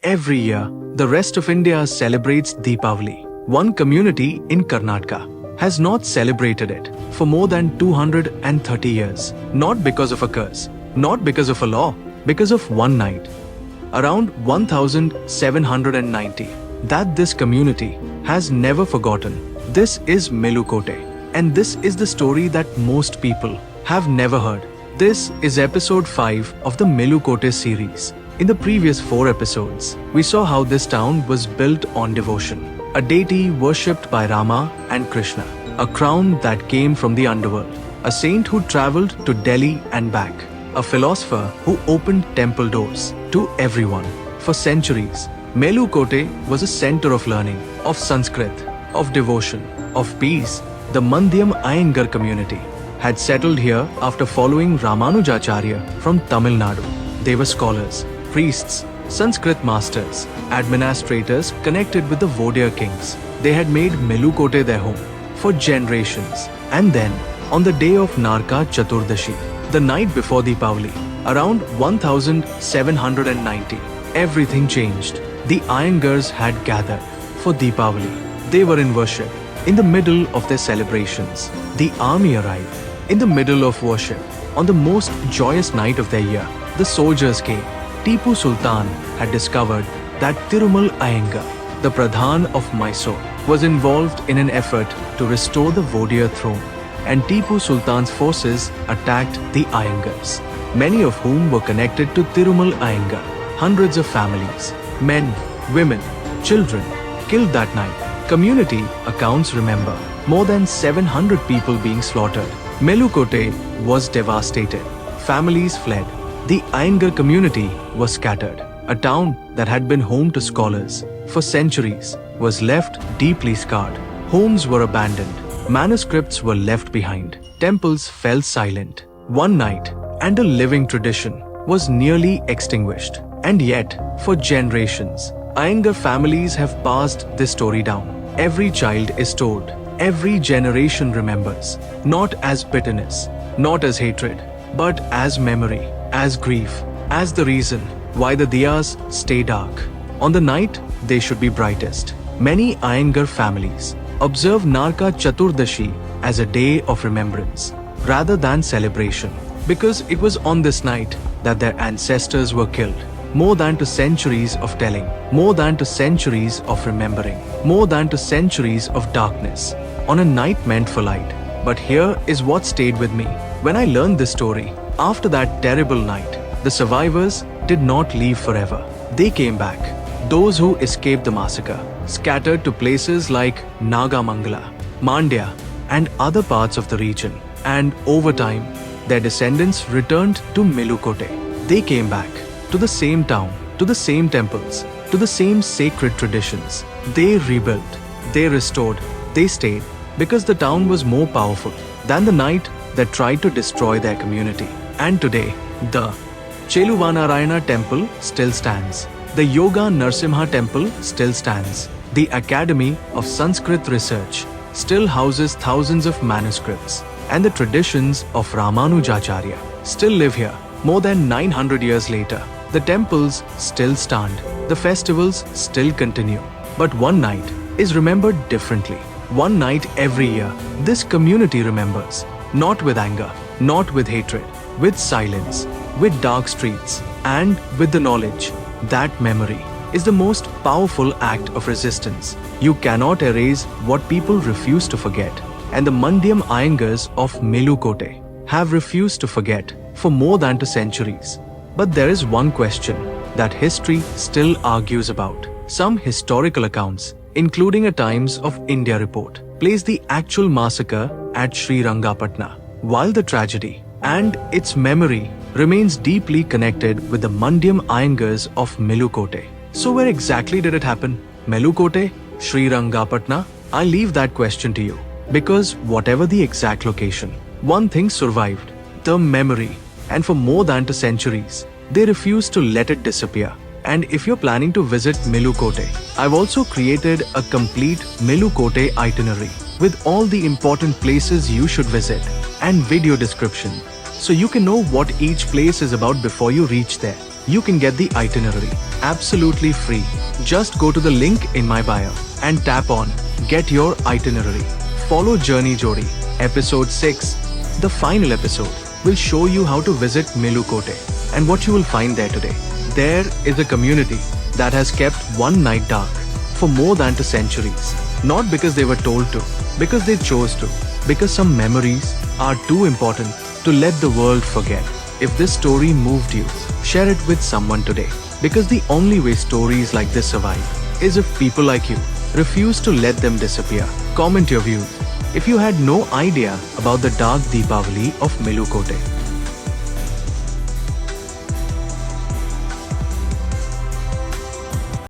every year, the rest of India celebrates Deepavali. One community in Karnataka has not celebrated it for more than 230 years. Not because of a curse, not because of a law, because of one night. Around 1790, that this community has never forgotten. This is Melukote, and this is the story that most people have never heard. This is episode 5 of the Melukote series. In the previous 4 episodes, we saw how this town was built on devotion. A deity worshipped by Rama and Krishna, a crown that came from the underworld, a saint who traveled to Delhi and back, a philosopher who opened temple doors to everyone. For centuries, Melukote was a center of learning, of Sanskrit, of devotion, of peace. The Mandayam Iyengars community had settled here after following Ramanujacharya from Tamil Nadu. They were scholars, priests, Sanskrit masters, administrators connected with the Vodiyar kings. They had made Melukote their home for generations. And then, on the day of Naraka Chaturdashi, the night before Deepavali, around 1790, everything changed. The Iyengars had gathered for Deepavali. They were in worship. In the middle of their celebrations, the army arrived. In the middle of worship, on the most joyous night of their year, the soldiers came. Tipu Sultan had discovered that Thirumal Iyengar, the Pradhan of Mysore, was involved in an effort to restore the Vodiyar throne, and Tipu Sultan's forces attacked the Iyengars, many of whom were connected to Thirumal Iyengar. Hundreds of families, men, women, children, killed that night. Community accounts remember more than 700 people being slaughtered. Melukote was devastated. Families fled. The Iyengar community was scattered. A town that had been home to scholars for centuries was left deeply scarred. Homes were abandoned. Manuscripts were left behind. Temples fell silent. One night, and a living tradition was nearly extinguished. And yet, for generations, Iyengar families have passed this story down. Every child is told. Every generation remembers. Not as bitterness, not as hatred, but as memory, as grief, as the reason why the diyas stay dark. On the night they should be brightest, many Iyengar families observe Naraka Chaturdashi as a day of remembrance rather than celebration, because it was on this night that their ancestors were killed. More than to centuries of telling, more than to centuries of remembering, more than to centuries of darkness, on a night meant for light. But here is what stayed with me. When I learned this story, after that terrible night, the survivors did not leave forever. They came back. Those who escaped the massacre scattered to places like Nagamangala, Mandya, and other parts of the region. And over time, their descendants returned to Melukote. They came back to the same town, to the same temples, to the same sacred traditions. They rebuilt, they restored, they stayed, because the town was more powerful than the night that tried to destroy their community. And today, the Cheluvanarayana temple still stands. The Yoga Narsimha temple still stands. The Academy of Sanskrit Research still houses thousands of manuscripts. And the traditions of Ramanujacharya still live here more than 900 years later. The temples still stand. The festivals still continue. But one night is remembered differently. One night every year, this community remembers. Not with anger, not with hatred, with silence, with dark streets, and with the knowledge that memory is the most powerful act of resistance. You cannot erase what people refuse to forget. And the Mandayam Iyengars of Melukote have refused to forget for more than 2 centuries. But there is one question that history still argues about. Some historical accounts, including a Times of India report, place the actual massacre at Srirangapatna, while the tragedy and its memory remains deeply connected with the Mandayam Iyengars of Melukote. So where exactly did it happen? Melukote? Srirangapatna? I leave that question to you, because whatever the exact location, one thing survived: the memory. And for more than 2 centuries, they refuse to let it disappear. And if you're planning to visit Melukote, I've also created a complete Melukote itinerary with all the important places you should visit and video description, so you can know what each place is about before you reach there. You can get the itinerary absolutely free. Just go to the link in my bio and tap on Get Your Itinerary. Follow Journey Jodi. Episode 6, the final episode, will show you how to visit Melukote and what you will find there today. There is a community that has kept one night dark for more than 2 centuries. Not because they were told to, because they chose to, because some memories are too important to let the world forget. If this story moved you, share it with someone today. Because the only way stories like this survive is if people like you refuse to let them disappear. Comment your views if you had no idea about the dark Deepavali of Melukote.